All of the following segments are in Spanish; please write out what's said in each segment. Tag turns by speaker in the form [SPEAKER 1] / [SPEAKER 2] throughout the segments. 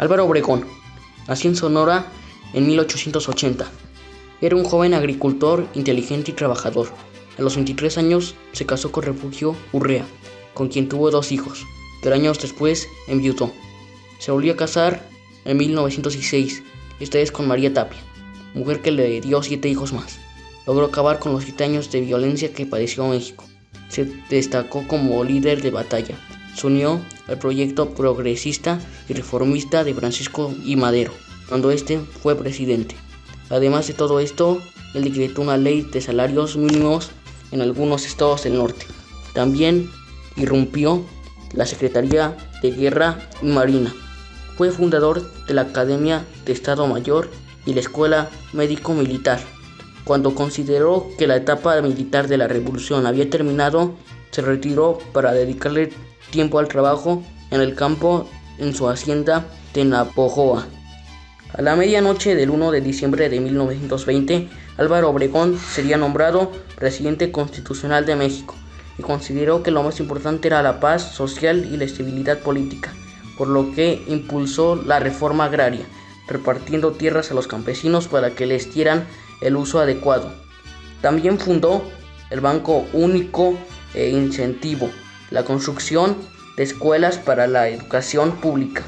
[SPEAKER 1] Álvaro Obregón nació en Sonora en 1880. Era un joven agricultor inteligente y trabajador. A los 23 años se casó con Refugio Urrea, con quien tuvo 2 hijos, pero años después enviudó. Se volvió a casar en 1906, esta vez con María Tapia, mujer que le dio 7 hijos más. Logró acabar con los 7 años de violencia que padeció México. Se destacó como líder de batalla. Se unió al proyecto progresista y reformista de Francisco I. Madero, cuando este fue presidente. Además de todo esto, él decretó una ley de salarios mínimos en algunos estados del norte. También irrumpió la Secretaría de Guerra y Marina. Fue fundador de la Academia de Estado Mayor y la Escuela Médico-Militar. Cuando consideró que la etapa militar de la revolución había terminado, se retiró para dedicarle tiempo al trabajo en el campo en su hacienda de Navojoa. A la medianoche del 1 de diciembre de 1920, Álvaro Obregón sería nombrado presidente constitucional de México y consideró que lo más importante era la paz social y la estabilidad política, por lo que impulsó la reforma agraria, repartiendo tierras a los campesinos para que les dieran el uso adecuado. También fundó el Banco Único e Incentivo, la construcción de escuelas para la educación pública.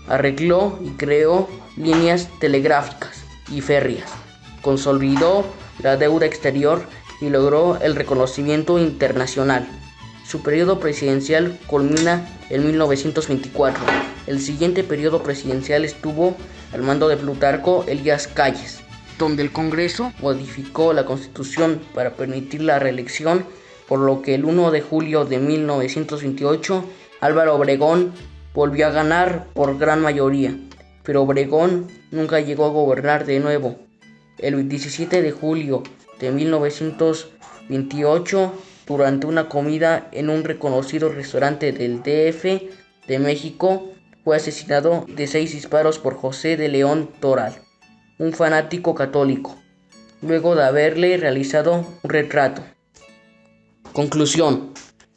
[SPEAKER 1] Arregló y creó líneas telegráficas y férreas. Consolidó la deuda exterior y logró el reconocimiento internacional. Su periodo presidencial culmina en 1924. El siguiente periodo presidencial estuvo al mando de Plutarco Elías Calles, donde el Congreso modificó la Constitución para permitir la reelección, por lo que el 1 de julio de 1928 Álvaro Obregón volvió a ganar por gran mayoría, pero Obregón nunca llegó a gobernar de nuevo. El 17 de julio de 1928, durante una comida en un reconocido restaurante del DF de México, fue asesinado de 6 disparos por José de León Toral, un fanático católico, luego de haberle realizado un retrato. Conclusión: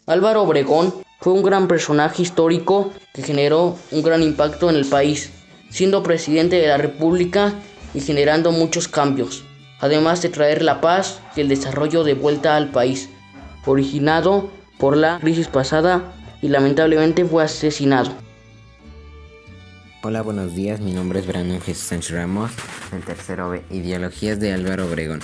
[SPEAKER 1] Álvaro Obregón fue un gran personaje histórico que generó un gran impacto en el país, siendo presidente de la República y generando muchos cambios, además de traer la paz y el desarrollo de vuelta al país, originado por la crisis pasada, y lamentablemente fue asesinado.
[SPEAKER 2] Hola, buenos días, mi nombre es Brandon Jesús Sánchez Ramos, del tercero B, Ideologías de Álvaro Obregón.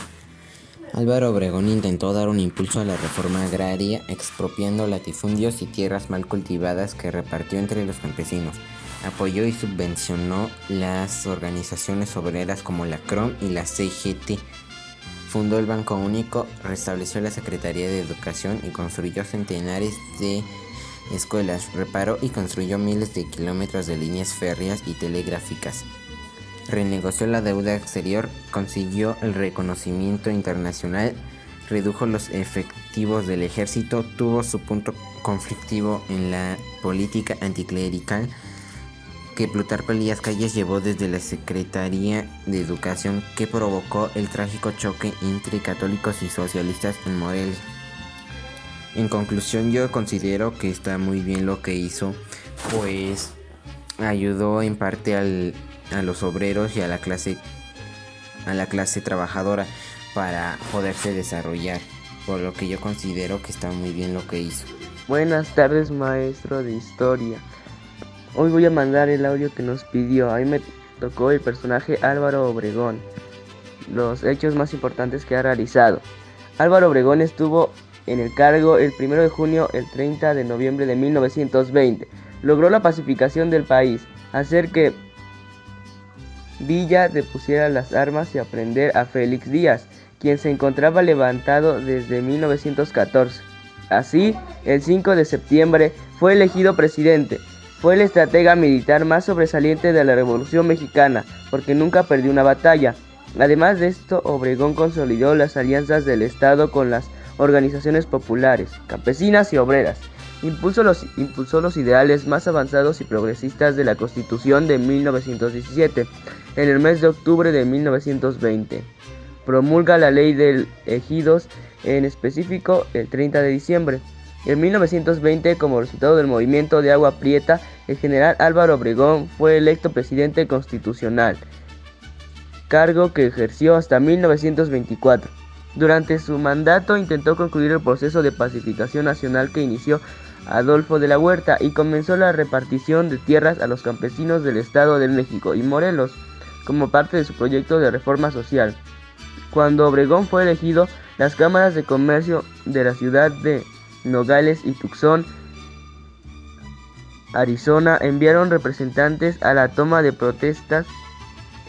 [SPEAKER 2] Álvaro Obregón intentó dar un impulso a la reforma agraria, expropiando latifundios y tierras mal cultivadas que repartió entre los campesinos. Apoyó y subvencionó las organizaciones obreras como la CROM y la CGT. Fundó el Banco Único, restableció la Secretaría de Educación y construyó centenares de escuelas. Reparó y construyó miles de kilómetros de líneas férreas y telegráficas. Renegoció la deuda exterior, consiguió el reconocimiento internacional, redujo los efectivos del ejército, tuvo su punto conflictivo en la política anticlerical que Plutarco Elías Calles llevó desde la Secretaría de Educación, que provocó el trágico choque entre católicos y socialistas en Morelia. En conclusión, yo considero que está muy bien lo que hizo, pues ayudó en parte a los obreros y a la clase trabajadora para poderse desarrollar, por lo que yo considero que está muy bien lo que hizo.
[SPEAKER 3] Buenas tardes, maestro de historia. Hoy voy a mandar el audio que nos pidió. A mí me tocó el personaje Álvaro Obregón, los hechos más importantes que ha realizado. Álvaro Obregón estuvo en el cargo el 1 de junio al 30 de noviembre de 1920. Logró la pacificación del país, hacer que Villa depusiera las armas y aprender a Félix Díaz, quien se encontraba levantado desde 1914. Así, el 5 de septiembre fue elegido presidente. Fue el estratega militar más sobresaliente de la Revolución Mexicana, porque nunca perdió una batalla. Además de esto, Obregón consolidó las alianzas del Estado con las organizaciones populares, campesinas y obreras. Impulsó los ideales más avanzados y progresistas de la Constitución de 1917 en el mes de octubre de 1920. Promulga la Ley de Ejidos, en específico el 30 de diciembre. En 1920, como resultado del movimiento de Agua Prieta, el general Álvaro Obregón fue electo presidente constitucional, cargo que ejerció hasta 1924. Durante su mandato intentó concluir el proceso de pacificación nacional que inició Adolfo de la Huerta y comenzó la repartición de tierras a los campesinos del Estado de México y Morelos como parte de su proyecto de reforma social. Cuando Obregón fue elegido, las cámaras de comercio de la ciudad de Nogales y Tucson, Arizona, enviaron representantes a la toma de protestas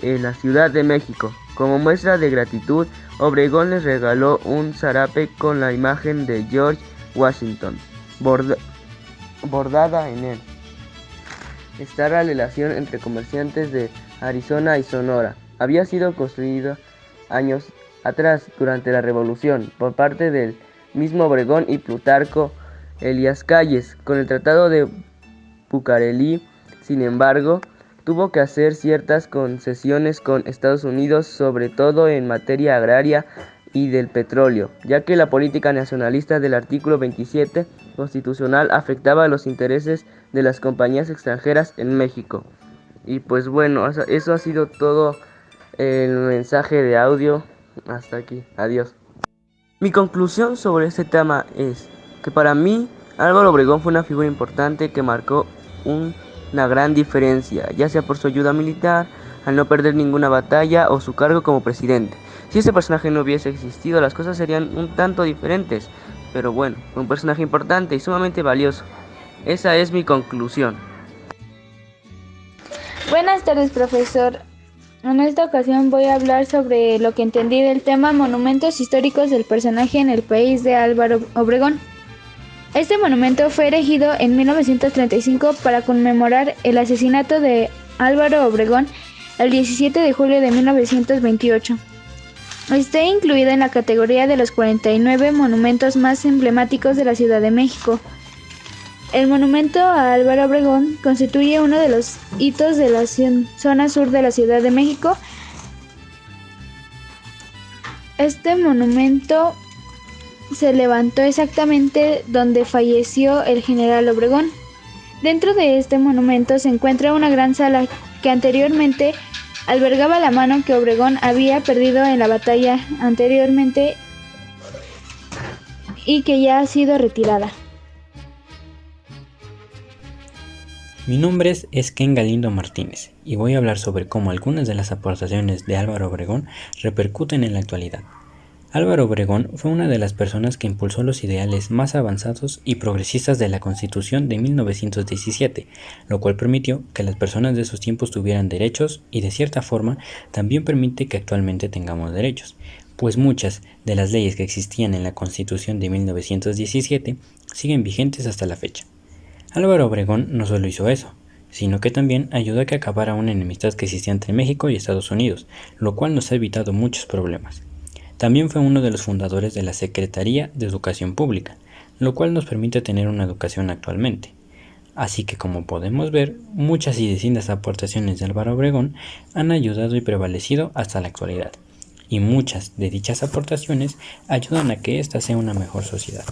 [SPEAKER 3] en la Ciudad de México. Como muestra de gratitud, Obregón les regaló un zarape con la imagen de George Washington bordada en él. Esta relación entre comerciantes de Arizona y Sonora había sido construida años atrás durante la Revolución por parte del mismo Obregón y Plutarco Elías Calles. Con el Tratado de Bucareli, sin embargo, tuvo que hacer ciertas concesiones con Estados Unidos, sobre todo en materia agraria y del petróleo, ya que la política nacionalista del artículo 27 constitucional afectaba los intereses de las compañías extranjeras en México. Y pues bueno, eso ha sido todo el mensaje de audio. Hasta aquí, adiós. Mi conclusión sobre este tema es que para mí Álvaro Obregón fue una figura importante que marcó una gran diferencia, ya sea por su ayuda militar, al no perder ninguna batalla o su cargo como presidente. Si este personaje no hubiese existido, las cosas serían un tanto diferentes, pero bueno, fue un personaje importante y sumamente valioso. Esa es mi conclusión.
[SPEAKER 4] Buenas tardes, profesor. En esta ocasión voy a hablar sobre lo que entendí del tema monumentos históricos del personaje en el país de Álvaro Obregón. Este monumento fue erigido en 1935 para conmemorar el asesinato de Álvaro Obregón el 17 de julio de 1928. Está incluido en la categoría de los 49 monumentos más emblemáticos de la Ciudad de México. El monumento a Álvaro Obregón constituye uno de los hitos de la zona sur de la Ciudad de México. Este monumento se levantó exactamente donde falleció el general Obregón. Dentro de este monumento se encuentra una gran sala que anteriormente albergaba la mano que Obregón había perdido en la batalla anteriormente y que ya ha sido retirada.
[SPEAKER 5] Mi nombre es Ken Galindo Martínez y voy a hablar sobre cómo algunas de las aportaciones de Álvaro Obregón repercuten en la actualidad. Álvaro Obregón fue una de las personas que impulsó los ideales más avanzados y progresistas de la Constitución de 1917, lo cual permitió que las personas de esos tiempos tuvieran derechos y de cierta forma también permite que actualmente tengamos derechos, pues muchas de las leyes que existían en la Constitución de 1917 siguen vigentes hasta la fecha. Álvaro Obregón no solo hizo eso, sino que también ayudó a que acabara una enemistad que existía entre México y Estados Unidos, lo cual nos ha evitado muchos problemas. También fue uno de los fundadores de la Secretaría de Educación Pública, lo cual nos permite tener una educación actualmente. Así que como podemos ver, muchas y distintas aportaciones de Álvaro Obregón han ayudado y prevalecido hasta la actualidad, y muchas de dichas aportaciones ayudan a que ésta sea una mejor sociedad.